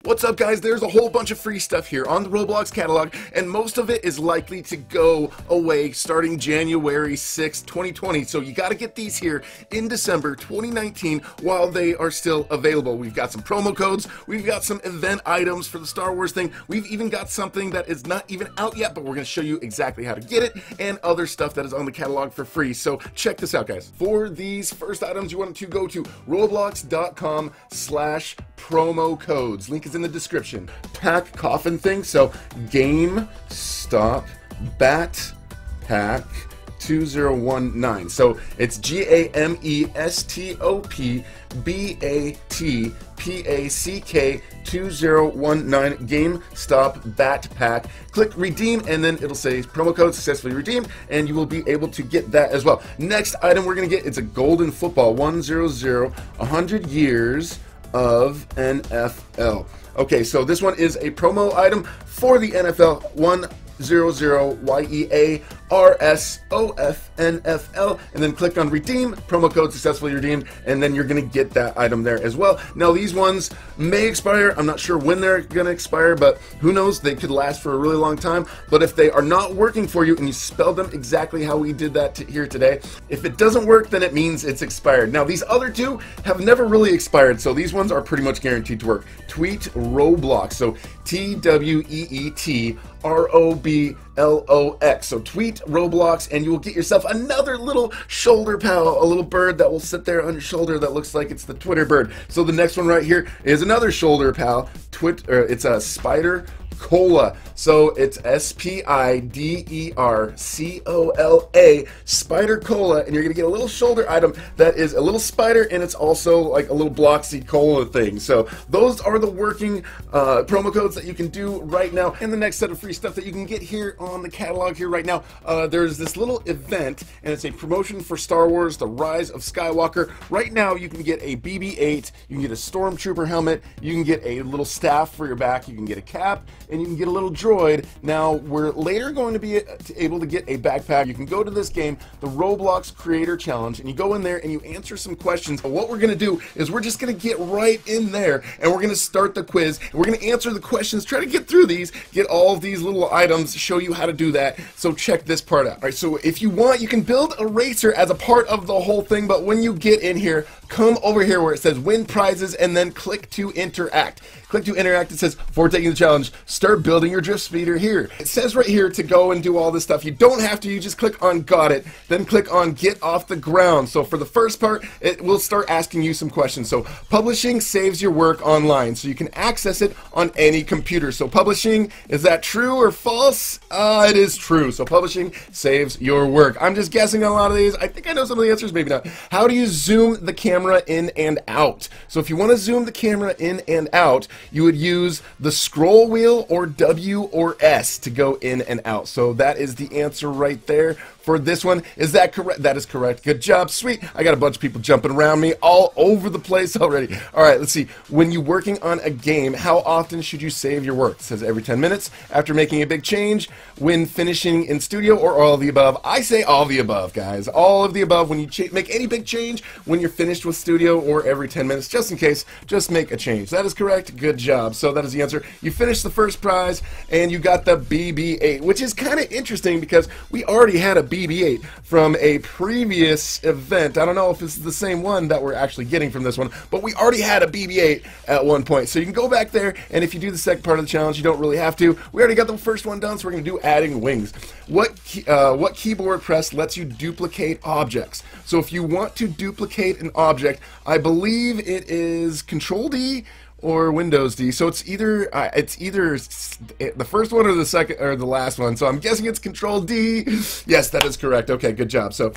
What's up, guys? There's a whole bunch of free stuff here on the Roblox catalog, and most of it is likely to go away starting January 6th, 2020. So you got to get these here in December 2019 while they are still available. We've got some promo codes, we've got some event items for the Star Wars thing, we've even got something that is not even out yet, but we're going to show you exactly how to get it, and other stuff that is on the catalog for free. So check this out, guys. For these first items, you want to go to roblox.com/promo codes. Link is in the description. Pack coffin thing, so game stop bat pack 2019. So it's GAMESTOP BATPACK 2019 game stop bat pack. Click redeem and then it'll say promo code successfully redeemed, and you will be able to get that as well. Next item we're gonna get, it's a golden football 100 100 years of NFL. Okay, so this one is a promo item for the NFL 100 YEARSOFNFL, and then click on redeem, promo code successfully redeemed, and then you're gonna get that item there as well. Now these ones may expire. I'm not sure when they're gonna expire, but who knows, they could last for a really long time. But if they are not working for you and you spell them exactly how we did that here today, if it doesn't work, then it means it's expired. Now these other two have never really expired, so these ones are pretty much guaranteed to work. Tweet Roblox, so TWEET ROBLOX. So tweet Roblox and you will get yourself another little shoulder pal, a little bird that will sit there on your shoulder that looks like it's the Twitter bird. So the next one right here is another shoulder pal. It's a spider cola. So it's SPIDERCOLA, spider cola, and you're gonna get a little shoulder item that is a little spider, and it's also like a little bloxy cola thing. So those are the working promo codes that you can do right now. And the next set of free stuff that you can get here on the catalog here right now, there's this little event, and it's a promotion for Star Wars: The Rise of Skywalker. Right now you can get a BB-8, you can get a stormtrooper helmet, you can get a little staff for your back, you can get a cap, and you can get a little droid. Now we're later going to be able to get a backpack. You can go to this game, the Roblox Creator Challenge, and you go in there and you answer some questions. But what we're going to do is we're just going to get right in there and we're going to start the quiz, and we're going to answer the questions, try to get through these, get all of these little items, show you how to do that. So check this part out. All right, so if you want, you can build a racer as a part of the whole thing, but when you get in here, come over here where it says win prizes and then click to interact. Click to interact. It says, for taking the challenge, start building your drift speeder here. It says right here to go and do all this stuff. You don't have to, you just click on got it, then click on get off the ground. So for the first part, it will start asking you some questions. So publishing saves your work online, so you can access it on any computer. So publishing, is that true or false? It is true. So publishing saves your work. I'm just guessing on a lot of these. I think I know some of the answers, maybe not. How do you zoom the camera in and out? So if you want to zoom the camera in and out, you would use the scroll wheel or W or S to go in and out. So that is the answer right there for this one. Is that correct? That is correct. Good job. Sweet. I got a bunch of people jumping around me all over the place already. All right, let's see. When you're working on a game, how often should you save your work? It says every 10 minutes, after making a big change, when finishing in studio, or all of the above. I say all of the above, guys. All of the above. When you make any big change, when you're finished with studio, or every 10 minutes, just in case, just make a change. That is correct. Good job. So that is the answer. You finished the first prize and you got the BB-8, which is kind of interesting because we already had a BB-8 from a previous event. I don't know if this is the same one that we're actually getting from this one, but we already had a BB-8 at one point. So you can go back there, and if you do the second part of the challenge, you don't really have to. We already got the first one done, so we're going to do adding wings. What keyboard press lets you duplicate objects? So if you want to duplicate an object, I believe it is Control D or Windows D. So it's either the first one or the second or the last one. So I'm guessing it's Control D. Yes, that is correct. Okay, good job. So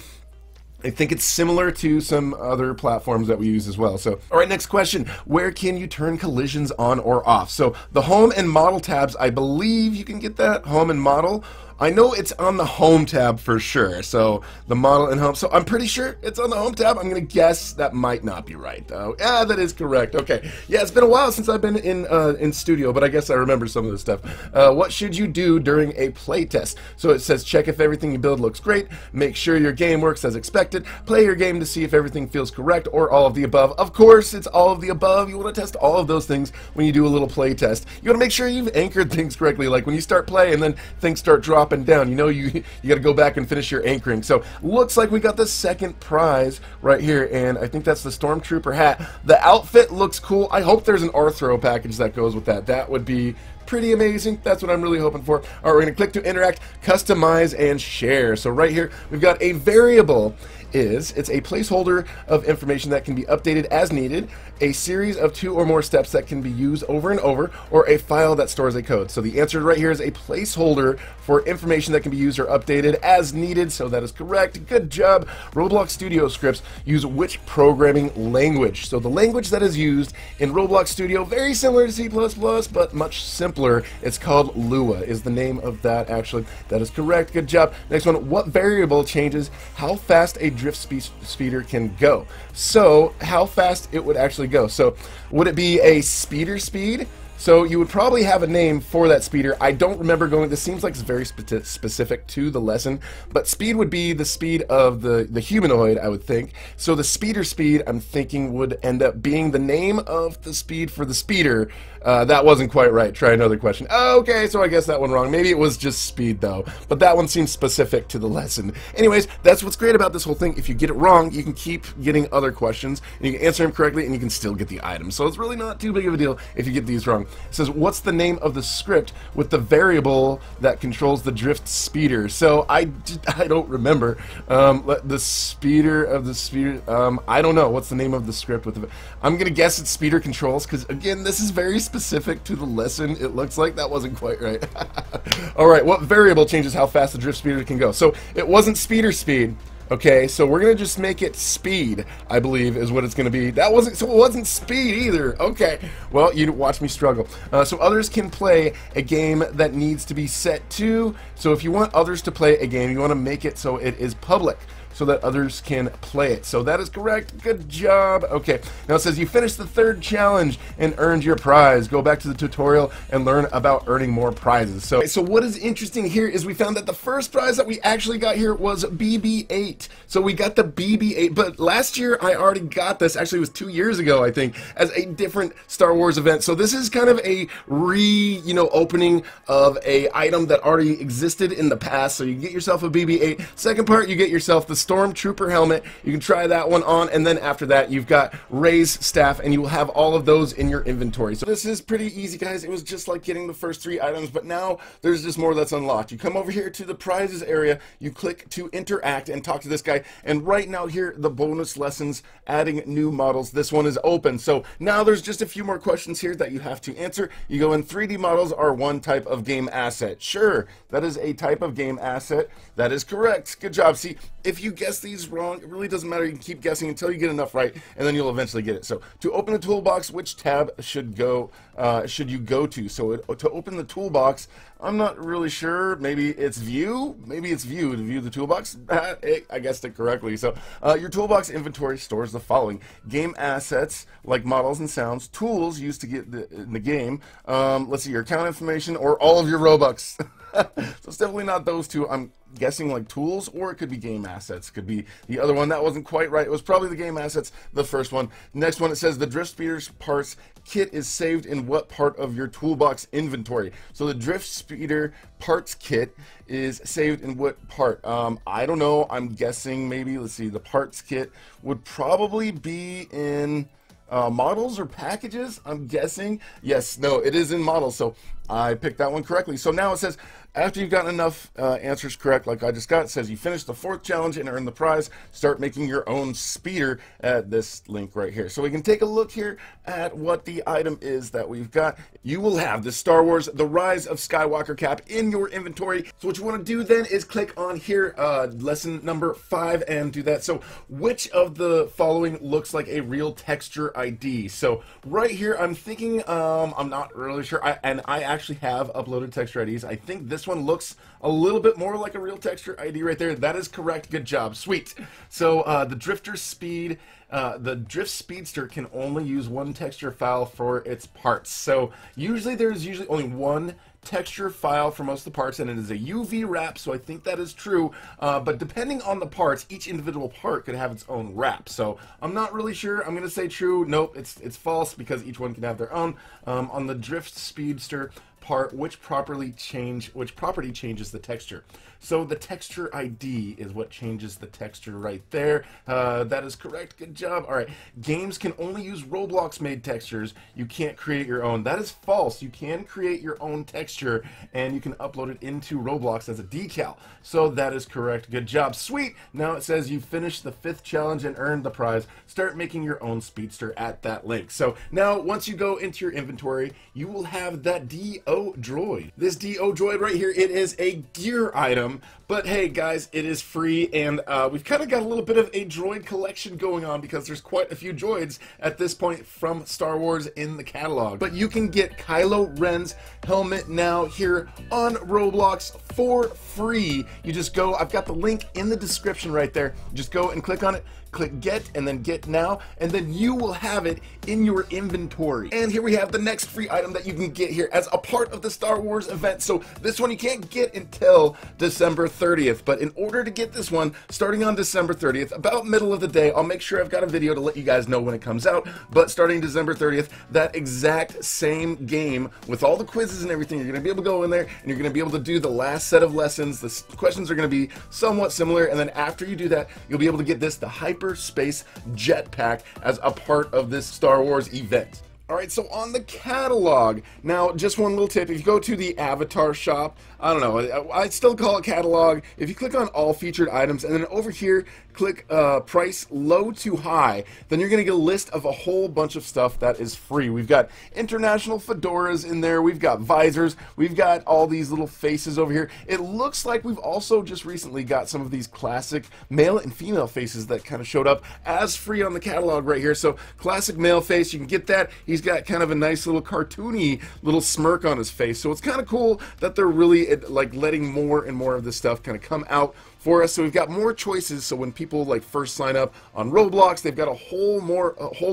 I think it's similar to some other platforms that we use as well. So, all right, next question. Where can you turn collisions on or off? So the home and model tabs, I believe you can get that. Home and model. I know it's on the home tab for sure. So the model and home. So I'm pretty sure it's on the home tab. I'm going to guess that might not be right though. Yeah, that is correct. Okay. Yeah, it's been a while since I've been in studio, but I guess I remember some of this stuff. What should you do during a play test? So it says check if everything you build looks great. Make sure your game works as expected. select it, play your game to see if everything feels correct, or all of the above. Of course, it's all of the above. You want to test all of those things when you do a little play test. You want to make sure you've anchored things correctly, like when you start playing and then things start dropping down. You know, you got to go back and finish your anchoring. So looks like we got the second prize right here, and I think that's the Stormtrooper hat. The outfit looks cool. I hope there's an Arthro package that goes with that. That would be pretty amazing. That's what I'm really hoping for. All right, we're going to click to interact, customize, and share. So right here, we've got a variable. It's a placeholder of information that can be updated as needed, a series of 2 or more steps that can be used over and over, or a file that stores a code. So the answer right here is a placeholder for information that can be used or updated as needed. So that is correct. Good job. Roblox Studio scripts use which programming language? So the language that is used in Roblox Studio, very similar to C++, but much simpler. It's called Lua is the name of that, actually. That is correct. Good job. Next one, what variable changes how fast a drift speeder can go? So how fast it would actually go. So would it be a speeder speed? So you would probably have a name for that speeder. I don't remember going, this seems like it's very specific to the lesson, but speed would be the speed of the humanoid, I would think. So the speeder speed, I'm thinking, would end up being the name of the speed for the speeder. That wasn't quite right. Try another question. Okay, so I guess that one wrong. Maybe it was just speed though, but that one seems specific to the lesson. Anyways, that's what's great about this whole thing. If you get it wrong, you can keep getting other questions, and you can answer them correctly, and you can still get the item. So it's really not too big of a deal if you get these wrong. It says, what's the name of the script with the variable that controls the drift speeder? So I don't remember. The speeder of the speeder, I don't know. What's the name of the script with the, I'm going to guess it's speeder controls, because again, this is very specific to the lesson. It looks like that wasn't quite right. All right, what variable changes how fast the drift speeder can go? So it wasn't speeder speed. Okay, so we're gonna just make it speed, I believe, is what it's gonna be. That wasn't, so it wasn't speed either. Okay, well, you watch me struggle. So others can play a game that needs to be set to. So if you want others to play a game, you want to make it so it is public, so that others can play it. So that is correct. Good job. Okay, now it says you finished the 3rd challenge and earned your prize. Go back to the tutorial and learn about earning more prizes. So what is interesting here is we found that the first prize that we actually got here was BB-8. So we got the BB-8, but last year I already got this. Actually, it was 2 years ago, I think, as a different Star Wars event. So this is kind of a opening of a item that already existed in the past. So you get yourself a BB-8. Second part, you get yourself the Stormtrooper helmet. You can try that one on, and then after that you've got Rey's staff, and you will have all of those in your inventory. So this is pretty easy, guys. It was just like getting the first 3 items, but now there's just more that's unlocked. You come over here to the prizes area, you click to interact and talk to this guy, and right now here, the bonus lessons, adding new models. This one is open. So now there's just a few more questions here that you have to answer. You go in, 3D models are one type of game asset. Sure, that is a type of game asset. That is correct. Good job. See, if you guess these wrong, it really doesn't matter. You can keep guessing until you get enough right, and then you'll eventually get it. So to open the toolbox, which tab should you go to? So to open the toolbox, I'm not really sure. Maybe it's view. Maybe it's view to view the toolbox. I guessed it correctly. So your toolbox inventory stores the following: game assets like models and sounds, tools used to get in the game. Let's see, your account information, or all of your Robux. So it's definitely not those two. I'm guessing like tools, or it could be game assets. Could be the other one. That wasn't quite right. It was probably the game assets, the first one. Next one, it says the drift speeder's parts kit is saved in what part of your toolbox inventory? So the drift speeder parts kit is saved in what part? I don't know. I'm guessing maybe, let's see, the parts kit would probably be in models or packages, I'm guessing. Yes, no, it is in models, so I picked that one correctly. So now it says, after you've gotten enough answers correct, like I just got, it says you finished the 4th challenge and earned the prize. Start making your own speeder at this link right here. So we can take a look here at what the item is that we've got. You will have the Star Wars The Rise of Skywalker cap in your inventory. So what you want to do then is click on here, lesson number 5, and do that. So which of the following looks like a real texture ID? So right here, I'm thinking, I'm not really sure, and I actually have uploaded texture IDs. I think this one looks a little bit more like a real texture ID right there. That is correct. Good job. Sweet. So the drifter speed the Drift Speedster can only use one texture file for its parts. So usually there's only one texture file for most of the parts, and it is a UV wrap, so I think that is true, but depending on the parts, each individual part could have its own wrap, so I'm not really sure. I'm gonna say true. Nope, it's false, because each one can have their own. On the Drift Speedster part, which property changes the texture? So the texture ID is what changes the texture right there. That is correct. Good job. All right. Games can only use Roblox made textures. You can't create your own. That is false. You can create your own texture and you can upload it into Roblox as a decal. So that is correct. Good job. Sweet. Now it says you finished the 5th challenge and earned the prize. Start making your own speedster at that link. So now once you go into your inventory, you will have that DO Droid. This DO Droid right here, it is a gear item. But hey guys, it is free, and we've kind of got a little bit of a droid collection going on because there's quite a few droids at this point from Star Wars in the catalog. But you can get Kylo Ren's helmet now here on Roblox for free. You just go, I've got the link in the description right there. Just go and click on it, click get, and then get now, and then you will have it in your inventory. And here we have the next free item that you can get here as a part of the Star Wars event. So this one you can't get until December 30th, but in order to get this one starting on December 30th, about middle of the day, I'll make sure I've got a video to let you guys know when it comes out, but starting December 30th, that exact same game with all the quizzes and everything, you're going to be able to go in there and you're going to be able to do the last set of lessons. The questions are going to be somewhat similar, and then after you do that, you'll be able to get this, the hyperspace jetpack, as a part of this Star Wars event. Alright, so on the catalog, now just one little tip, if you go to the avatar shop, I don't know, I still call it catalog. If you click on all featured items and then over here click price low to high, then you're going to get a list of a whole bunch of stuff that is free. We've got international fedoras in there, we've got visors, we've got all these little faces over here. It looks like we've also just recently got some of these classic male and female faces that kind of showed up as free on the catalog right here. So classic male face, you can get that. He's got kind of a nice little cartoony little smirk on his face, so it's kind of cool that they're really like letting more and more of this stuff kind of come out for us. So we've got more choices, so when people like first sign up on Roblox, they've got a whole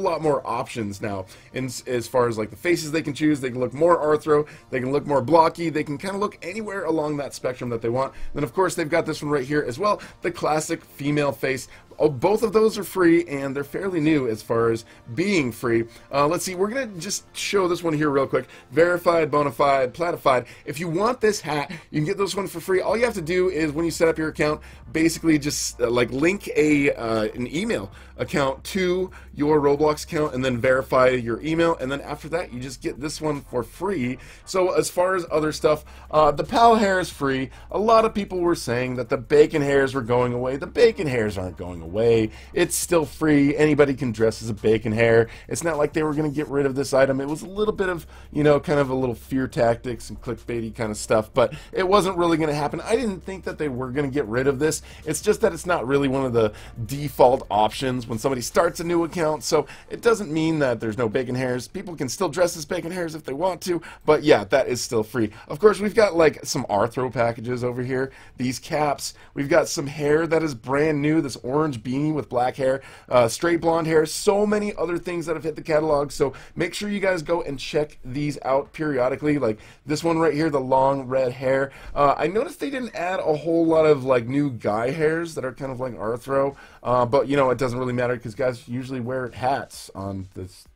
lot more options now as far as like the faces they can choose. They can look more arthro, they can look more blocky, they can kind of look anywhere along that spectrum that they want. Then of course they've got this one right here as well, the classic female face. Oh, both of those are free, and they're fairly new as far as being free. Let's see, we're going to just show this one here real quick. Verified, bona fide, platified. If you want this hat, you can get this one for free. All you have to do is, when you set up your account, basically just like link an email account to your Roblox account and then verify your email, and then after that you just get this one for free. So as far as other stuff, the pal hair is free. A lot of people were saying that the bacon hairs were going away. The bacon hairs aren't going away. It's still free. Anybody can dress as a bacon hair. It's not like they were going to get rid of this item. It was a little bit of, you know, kind of a little fear tactics and clickbaity kind of stuff, but it wasn't really going to happen. I didn't think that they were going to get rid of this. It's just that it's not really one of the default options when somebody starts a new account, so it doesn't mean that there's no bacon hairs. People can still dress as bacon hairs if they want to, but yeah, that is still free. Of course, we've got like some arthro packages over here, these caps. We've got some hair that is brand new, this orange beanie with black hair, straight blonde hair, so many other things that have hit the catalog, so make sure you guys go and check these out periodically. Like this one right here, the long red hair. I noticed they didn't add a whole lot of like new guy hairs that are kind of like arthro, but you know, it doesn't really matter because guys usually wear hats on this,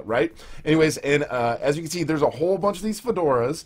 right? Anyways, and as you can see, there's a whole bunch of these fedoras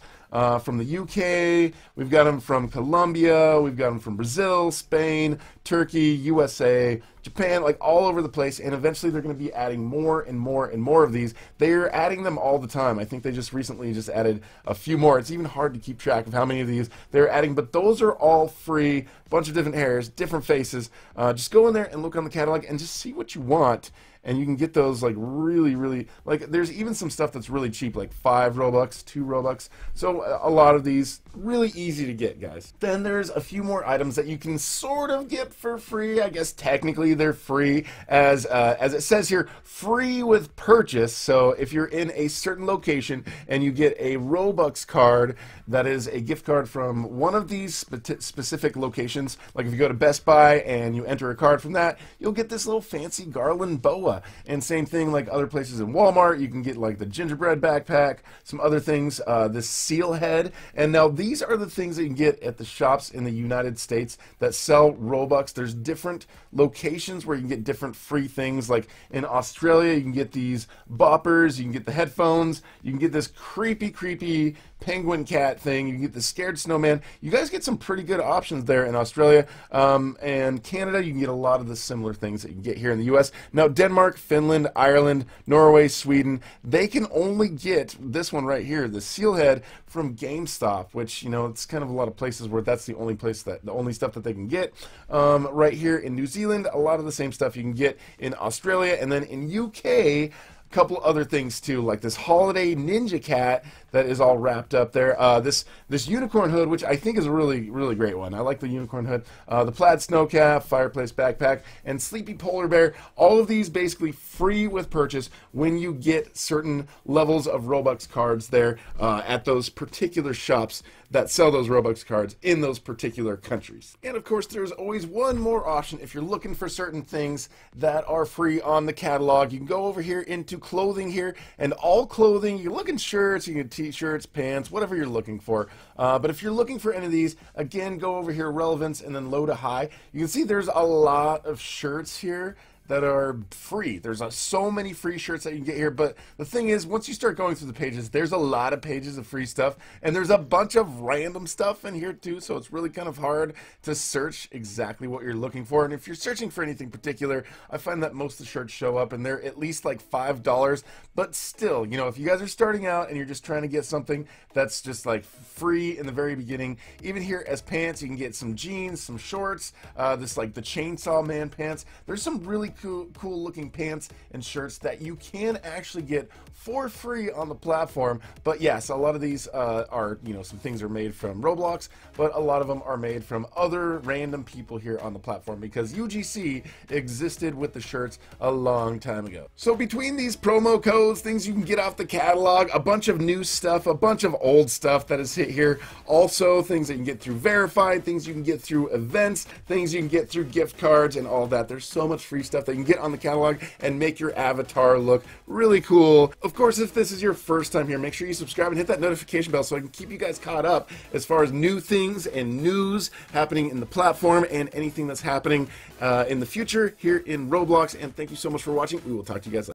from the UK, we've got them from Colombia, we've got them from Brazil, Spain, Turkey, USA, Japan, like all over the place, and eventually they're going to be adding more and more and more of these. They're adding them all the time. I think they just recently just added a few more. It's even hard to keep track of how many of these they're adding, but those are all free, bunch of different hairs, different faces. Just go in there and look on the catalog and just see what you want, and you can get those like really, like there's even some stuff that's really cheap, like 5 Robux, 2 Robux. So a lot of these really easy to get, guys. Then there's a few more items that you can sort of get for free. I guess technically they're free, as it says here, free with purchase. So if you're in a certain location and you get a Robux card that is a gift card from one of these specific locations, like if you go to Best Buy and you enter a card from that, you'll get this little fancy garland boa. And same thing like other places in Walmart, you can get like the gingerbread backpack, some other things, this seal head. And now these are the things that you can get at the shops in the United States that sell Robux. There's different locations where you can get different free things. Like in Australia, you can get these boppers, you can get the headphones, you can get this creepy penguin cat thing, you can get the scared snowman. You guys get some pretty good options there in Australia. And Canada, you can get a lot of the similar things that you can get here in the US. Now Denmark, Finland, Ireland, Norway, Sweden, they can only get this one right here, the seal head, from GameStop, which, you know, it's kind of a lot of places where that's the only place that, the only stuff that they can get. Right here in New Zealand, a lot of the same stuff you can get in Australia, and then in UK, couple other things too, like this holiday ninja cat that is all wrapped up there. This unicorn hood, which I think is a really great one. I like the unicorn hood. The plaid snow cap, fireplace backpack, and sleepy polar bear. All of these basically free with purchase when you get certain levels of Robux cards there at those particular shops that sell those Robux cards in those particular countries. And of course, there's always one more option if you're looking for certain things that are free on the catalog. You can go over here into clothing here, and all clothing, you're looking shirts, you can t-shirts, pants, whatever you're looking for. But if you're looking for any of these, again, go over here, relevance, and then low to high. You can see there's a lot of shirts here that are free. There's so many free shirts that you can get here, but the thing is, once you start going through the pages, there's a lot of pages of free stuff, and there's a bunch of random stuff in here too, so it's really kind of hard to search exactly what you're looking for. And if you're searching for anything particular, I find that most of the shirts show up and they're at least like $5, but still, you know, if you guys are starting out and you're just trying to get something that's just like free in the very beginning, even here as pants, you can get some jeans, some shorts, this like the Chainsaw Man pants. There's some really cool looking pants and shirts that you can actually get for free on the platform. But yes, a lot of these are, you know, some things are made from Roblox, but a lot of them are made from other random people here on the platform, because UGC existed with the shirts a long time ago. So between these promo codes, things you can get off the catalog, a bunch of new stuff, a bunch of old stuff that is hit here, also things that you can get through verified, things you can get through events, things you can get through gift cards and all that. There's so much free stuff that you can get on the catalog and make your avatar look really cool. Of course, if this is your first time here, make sure you subscribe and hit that notification bell so I can keep you guys caught up as far as new things and news happening in the platform and anything that's happening in the future here in Roblox. And thank you so much for watching. We will talk to you guys later.